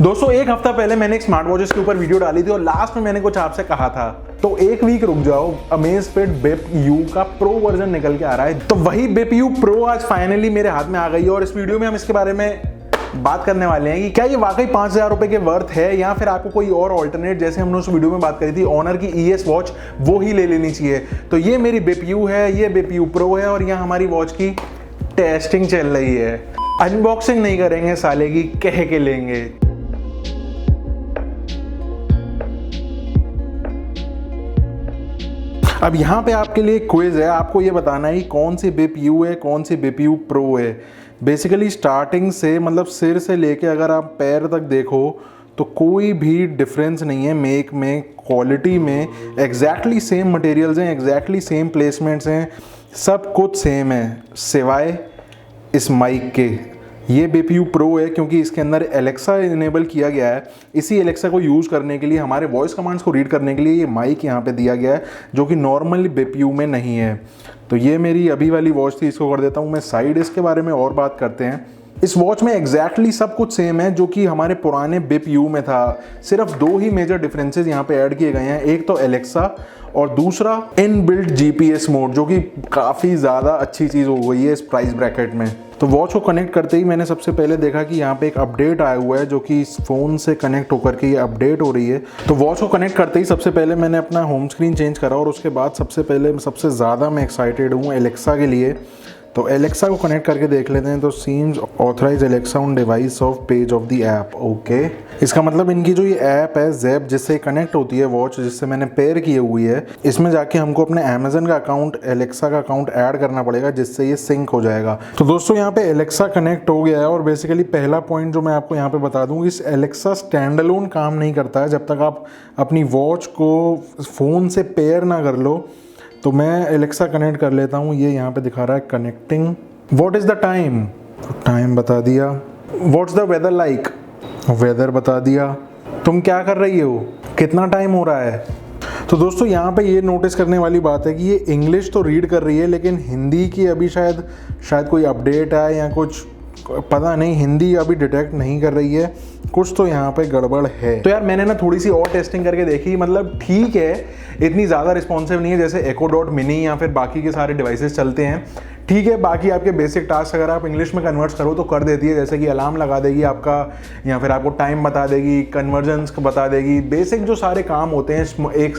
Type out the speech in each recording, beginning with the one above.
दोस्तों एक हफ्ता पहले मैंने एक स्मार्ट वॉचेस के ऊपर वीडियो डाली थी और लास्ट में मैंने कुछ आपसे कहा था, तो एक वीक रुक जाओ, अमेज़फिट बेप यू का प्रो वर्जन निकल के आ रहा है। तो वही बेप यू प्रो आज फाइनली मेरे हाथ में आ गई है और इस वीडियो में हम इसके बारे में बात करने वाले हैं कि क्या ये वाकई 5,000 रुपए के वर्थ है या फिर आपको कोई और ऑल्टरनेट, जैसे हमने उस वीडियो में बात करी थी ऑनर की ES वॉच, वो ही ले लेनी चाहिए। तो ये मेरी बेप यू है, ये बेप यू प्रो है और यहाँ हमारी वॉच की टेस्टिंग चल रही है। अनबॉक्सिंग नहीं करेंगे साले की, कह के लेंगे। अब यहाँ पे आपके लिए क्विज है, आपको ये बताना है कौन सी बेप यू है, कौन सी बेप यू प्रो है। बेसिकली स्टार्टिंग से मतलब सिर से लेके अगर आप पैर तक देखो तो कोई भी डिफरेंस नहीं है मेक में, क्वालिटी में। एग्जैक्टली सेम मटेरियल्स हैं, एग्जैक्टली सेम प्लेसमेंट्स हैं, सब कुछ सेम है सिवाय इस माइक के। ये बेप यू प्रो है क्योंकि इसके अंदर एलेक्सा इनेबल किया गया है। इसी एलेक्सा को यूज़ करने के लिए, हमारे वॉइस कमांड्स को रीड करने के लिए ये माइक यहाँ पे दिया गया है, जो कि नॉर्मली बेप यू में नहीं है। तो ये मेरी अभी वाली वॉच थी, इसको कर देता हूँ मैं साइड। इसके बारे में और बात करते हैं। इस वॉच में एग्जैक्टली सब कुछ सेम है जो कि हमारे पुराने बेप यू में था। सिर्फ दो ही मेजर डिफरेंसेस यहाँ पे ऐड किए गए हैं, एक तो एलेक्सा और दूसरा इनबिल्ट GPS मोड, जो कि काफ़ी ज़्यादा अच्छी चीज़ हो गई है इस प्राइस ब्रैकेट में। तो वॉच को कनेक्ट करते ही मैंने सबसे पहले देखा कि यहाँ पे एक अपडेट आया हुआ है, जो कि इस फ़ोन से कनेक्ट होकर के ये अपडेट हो रही है। तो वॉच को कनेक्ट करते ही सबसे पहले मैंने अपना होम स्क्रीन चेंज करा और उसके बाद सबसे ज़्यादा मैं एक्साइटेड हूँ एलेक्सा के लिए। तो एलेक्सा को कनेक्ट करके देख लेते हैं। तो seems authorize Alexa on device of page of the app. Okay, इसका मतलब इनकी जो ये ऐप है ज़ैप, जिससे कनेक्ट होती है वॉच, जिससे मैंने पेयर की हुई है, इसमें जाके हमको अपने अमेजन का अकाउंट, एलेक्सा का अकाउंट ऐड करना पड़ेगा, जिससे ये सिंक हो जाएगा। तो दोस्तों यहाँ पे एलेक्सा कनेक्ट हो गया है और बेसिकली पहला पॉइंट जो मैं आपको यहाँ पे बता दूँ, इस एलेक्सा स्टैंड अलोन काम नहीं करता है जब तक आप अपनी वॉच को फ़ोन से पेयर ना कर लो। तो मैं एलेक्सा कनेक्ट कर लेता हूँ। ये यहाँ पे दिखा रहा है connecting. What is the time, time बता दिया। What's the weather like, weather बता दिया। तुम क्या कर रही हो, कितना टाइम हो रहा है। तो दोस्तों यहाँ पे ये नोटिस करने वाली बात है कि ये इंग्लिश तो रीड कर रही है, लेकिन हिंदी की अभी शायद कोई अपडेट है या कुछ, पता नहीं, हिंदी अभी डिटेक्ट नहीं कर रही है। कुछ तो यहाँ पे गड़बड़ है। तो यार मैंने ना थोड़ी सी और टेस्टिंग करके देखी, मतलब ठीक है, इतनी ज़्यादा रिस्पॉन्सिव नहीं है जैसे Echo Dot Mini या फिर बाकी के सारे डिवाइसेस चलते हैं। ठीक है, बाकी आपके बेसिक टास्क अगर आप इंग्लिश में कन्वर्ट करो तो कर देती है, जैसे कि अलार्म लगा देगी आपका, या फिर आपको टाइम बता देगी, कन्वर्जन्स बता देगी, बेसिक जो सारे काम होते हैं एक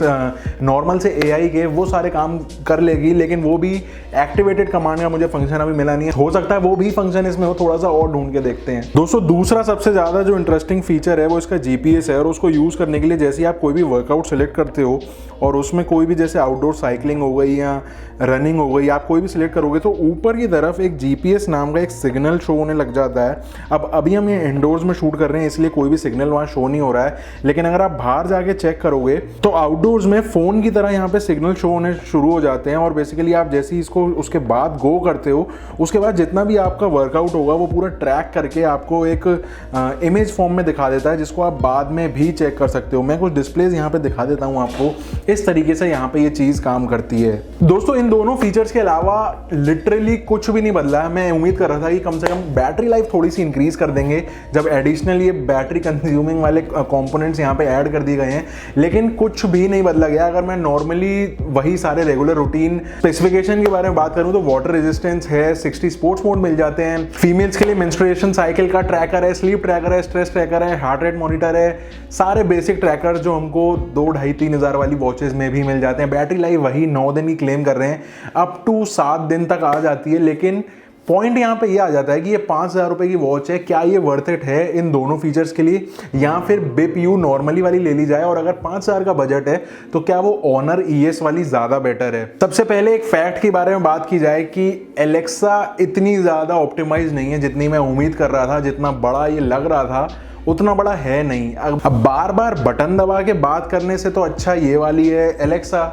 नॉर्मल से AI के, वो सारे काम कर लेगी। लेकिन वो भी एक्टिवेटेड कमांड का मुझे फंक्शन अभी मिला नहीं है, हो सकता है वो भी फंक्शन इसमें हो, थोड़ा सा और ढूंढ के देखते हैं। दोस्तों दूसरा सबसे ज़्यादा जो इंटरेस्टिंग फीचर है वो इसका GPS है। और उसको यूज़ करने के लिए जैसे आप कोई भी वर्कआउट सेलेक्ट करते हो और उसमें कोई भी जैसे आउटडोर साइकिलिंग हो गई या रनिंग हो गई, आप कोई भी सिलेक्ट करोगे तो ऊपर की तरफ एक GPS नाम का एक सिग्नल शो होने लग जाता है। अब अभी हम ये इंडोर्स में शूट कर रहे हैं इसलिए कोई भी सिग्नल वहाँ शो नहीं हो रहा है, लेकिन अगर आप बाहर जाके चेक करोगे तो आउटडोर्स में फ़ोन की तरह यहाँ पे सिग्नल शो होने शुरू हो जाते हैं। और बेसिकली आप जैसे ही इसको उसके बाद गो करते हो, उसके बाद जितना भी आपका वर्कआउट होगा वो पूरा ट्रैक करके आपको एक इमेज फॉर्म में दिखा देता है, जिसको आप बाद में भी चेक कर सकते हो। मैं कुछ डिस्प्लेज यहाँ पे दिखा देता हूँ आपको, इस तरीके से यहाँ पे ये चीज़ काम करती है। दोस्तों इन दोनों फीचर्स के अलावा लिटरली कुछ भी नहीं बदला है। मैं उम्मीद कर रहा था कि कम से कम बैटरी लाइफ थोड़ी सी इंक्रीज कर देंगे जब एडिशनल ये बैटरी कंज्यूमिंग वाले कंपोनेंट्स यहाँ पे ऐड कर दिए गए हैं, लेकिन कुछ भी नहीं बदला गया। अगर मैं नॉर्मली वही सारे रेगुलर रूटीन स्पेसिफिकेशन के बारे में बात करूँ तो वाटर रेजिस्टेंस है, 60 स्पोर्ट्स मोड मिल जाते हैं, फीमेल्स के लिए मेंस्ट्रुएशन साइकिल का ट्रैकर है, स्लीप ट्रैकर है, स्ट्रेस ट्रैकर है, हार्ट रेट मॉनिटर है, सारे बेसिक ट्रैकर जो हमको 2-2.5-3 हज़ार वाली वॉचेस में भी मिल जाते हैं। बैटरी लाइफ वही 9 दिन की क्लेम कर रहे हैं, अप टू 7 दिन तक आ जाती है। लेकिन पॉइंट यहाँ पे ये आ जाता है कि ये 5,000 रुपए की वॉच है, क्या ये वर्थ इट है इन दोनों फीचर्स के लिए, या फिर बेप यू नॉर्मली वाली ले ली जाए। और अगर 5,000 का बजट है तो क्या वो ऑनर ES वाली ज़्यादा बेटर है। सबसे पहले एक फैक्ट के बारे में बात की जाए कि एलेक्सा इतनी ज़्यादा ऑप्टिमाइज नहीं है जितनी मैं उम्मीद कर रहा था। जितना बड़ा ये लग रहा था उतना बड़ा है नहीं। अब बार बार बटन दबा के बात करने से तो अच्छा ये वाली है। एलेक्सा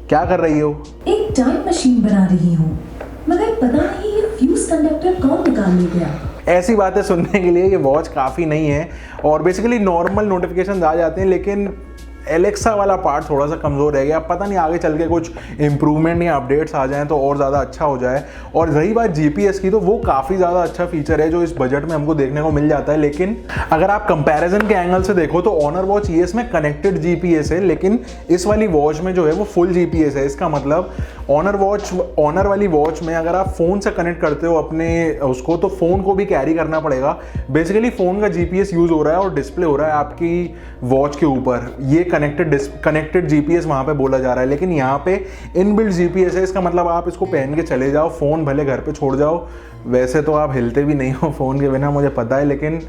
क्या कर रही हो? एक टाइम मशीन बना रही हूँ, मगर पता नहीं ये फ्यूज कंडक्टर कौन निकाल ले गया। ऐसी बातें सुनने के लिए ये वॉच काफ़ी नहीं है और बेसिकली नॉर्मल नोटिफिकेशन आ जाते हैं, लेकिन एलेक्सा वाला पार्ट थोड़ा सा कमज़ोर रह गया। पता नहीं आगे चल के कुछ इम्प्रूवमेंट या अपडेट्स आ जाएँ तो और ज़्यादा अच्छा हो जाए। और रही बात GPS की, तो वो काफ़ी ज़्यादा अच्छा फीचर है जो इस बजट में हमको देखने को मिल जाता है। लेकिन अगर आप कंपैरिजन के एंगल से देखो तो ऑनर वॉच ES में कनेक्टेड GPS है, लेकिन इस वाली वॉच में जो है वो फुल GPS है। इसका मतलब ऑनर वाली वॉच में अगर आप फ़ोन से कनेक्ट करते हो अपने उसको, तो फ़ोन को भी कैरी करना पड़ेगा। बेसिकली फ़ोन का GPS यूज़ हो रहा है और डिस्प्ले हो रहा है आपकी वॉच के ऊपर। ये कनेक्टेड GPS वहाँ पे बोला जा रहा है, लेकिन यहाँ पे इनबिल्ट GPS है। इसका मतलब आप इसको पहन के चले जाओ, फ़ोन भले घर पे छोड़ जाओ। वैसे तो आप हिलते भी नहीं हो फ़ोन के बिना, मुझे पता है, लेकिन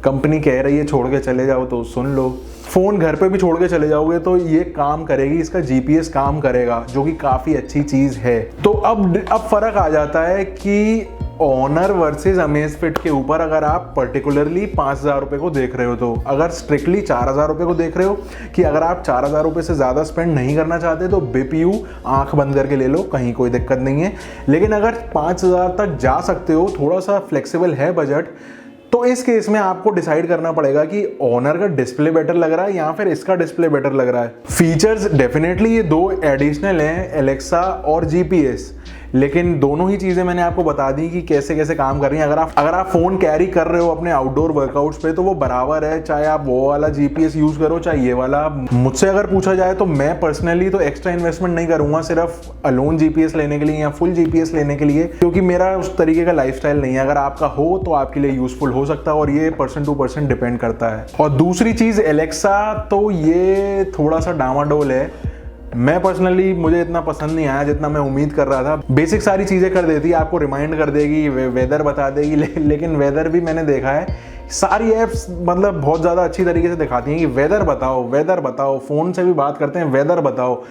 कंपनी कह रही है छोड़ के चले जाओ तो सुन लो। फ़ोन घर पे भी छोड़ के चले जाओगे तो ये काम करेगी, इसका GPS काम करेगा, जो कि काफ़ी अच्छी चीज़ है। तो अब फ़र्क आ जाता है कि ऑनर वर्सेस अमेज़फिट के ऊपर। अगर आप पर्टिकुलरली 5,000 रुपये को देख रहे हो, तो अगर स्ट्रिक्टली 4,000 रुपये को देख रहे हो, कि अगर आप 4,000 रुपये से ज़्यादा स्पेंड नहीं करना चाहते तो BPU आंख बंद करके ले लो, कहीं कोई दिक्कत नहीं है। लेकिन अगर 5,000 तक जा सकते हो, थोड़ा सा फ्लेक्सिबल है बजट, तो इस केस में आपको डिसाइड करना पड़ेगा कि ऑनर का डिस्प्ले बेटर लग रहा है या फिर इसका डिस्प्ले बेटर लग रहा है। फीचर्स डेफिनेटली ये दो एडिशनल हैं, एलेक्सा और GPS, लेकिन दोनों ही चीज़ें मैंने आपको बता दी कि कैसे कैसे काम कर रही हैं। अगर आप फ़ोन कैरी कर रहे हो अपने आउटडोर वर्कआउट्स पे तो वो बराबर है, चाहे आप वो वाला GPS यूज़ करो चाहे ये वाला। मुझसे अगर पूछा जाए तो मैं पर्सनली तो एक्स्ट्रा इन्वेस्टमेंट नहीं करूँगा सिर्फ अलोन GPS लेने के लिए या फुल GPS लेने के लिए, क्योंकि मेरा उस तरीके का लाइफस्टाइल नहीं है। अगर आपका हो तो आपके लिए यूज़फुल हो सकता है, और ये पर्सन टू पर्सन डिपेंड करता है। और दूसरी चीज़ एलेक्सा, तो ये थोड़ा सा डामाडोल है। मैं पर्सनली, मुझे इतना पसंद नहीं आया जितना मैं उम्मीद कर रहा था। बेसिक सारी चीज़ें कर देती है, आपको रिमाइंड कर देगी, वेदर बता देगी, लेकिन वेदर भी मैंने देखा है सारी ऐप्स मतलब बहुत ज़्यादा अच्छी तरीके से दिखाती हैं कि वेदर बताओ। फ़ोन से भी बात करते हैं, वेदर बताओ।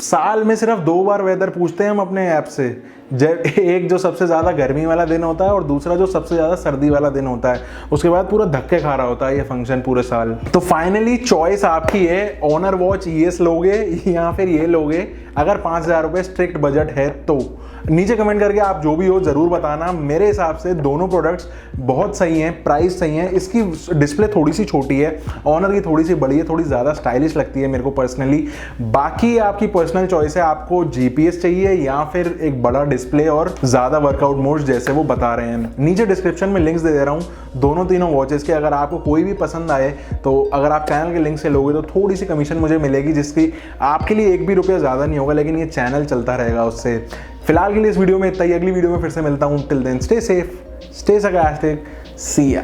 साल में सिर्फ 2 बार वेदर पूछते हैं हम अपने ऐप से, जब एक जो सबसे ज़्यादा गर्मी वाला दिन होता है और दूसरा जो सबसे ज़्यादा सर्दी वाला दिन होता है। उसके बाद पूरा धक्के खा रहा होता है ये फंक्शन पूरे साल। तो फाइनली चॉइस आपकी है, ऑनर वॉच ES लोगे या फिर ये लोगे। अगर 5,000 रुपये स्ट्रिक्ट बजट है तो नीचे कमेंट करके आप जो भी हो ज़रूर बताना। मेरे हिसाब से दोनों प्रोडक्ट्स बहुत सही हैं, प्राइस सही है। इसकी डिस्प्ले थोड़ी सी छोटी है, ऑनर की थोड़ी सी बड़ी है, थोड़ी ज़्यादा स्टाइलिश लगती है मेरे को पर्सनली। बाकी आपकी पर्सनल चॉइस है, आपको GPS चाहिए या फिर एक बड़ा डिस्प्ले और ज़्यादा वर्कआउट मोड्स जैसे वो बता रहे हैं। नीचे डिस्क्रिप्शन में लिंक्स दे रहा हूँ दोनों तीनों वॉचेस के। अगर आपको कोई भी पसंद आए तो अगर आप चैनल के लिंक से लोगे तो थोड़ी सी कमीशन मुझे मिलेगी, जिसकी आपके लिए 1 भी रुपया ज़्यादा नहीं होगा, लेकिन ये चैनल चलता रहेगा उससे। फिलहाल के लिए इस वीडियो में इतना ही, अगली वीडियो में फिर से मिलता हूँ। Till then stay safe, stay sarcastic, see या।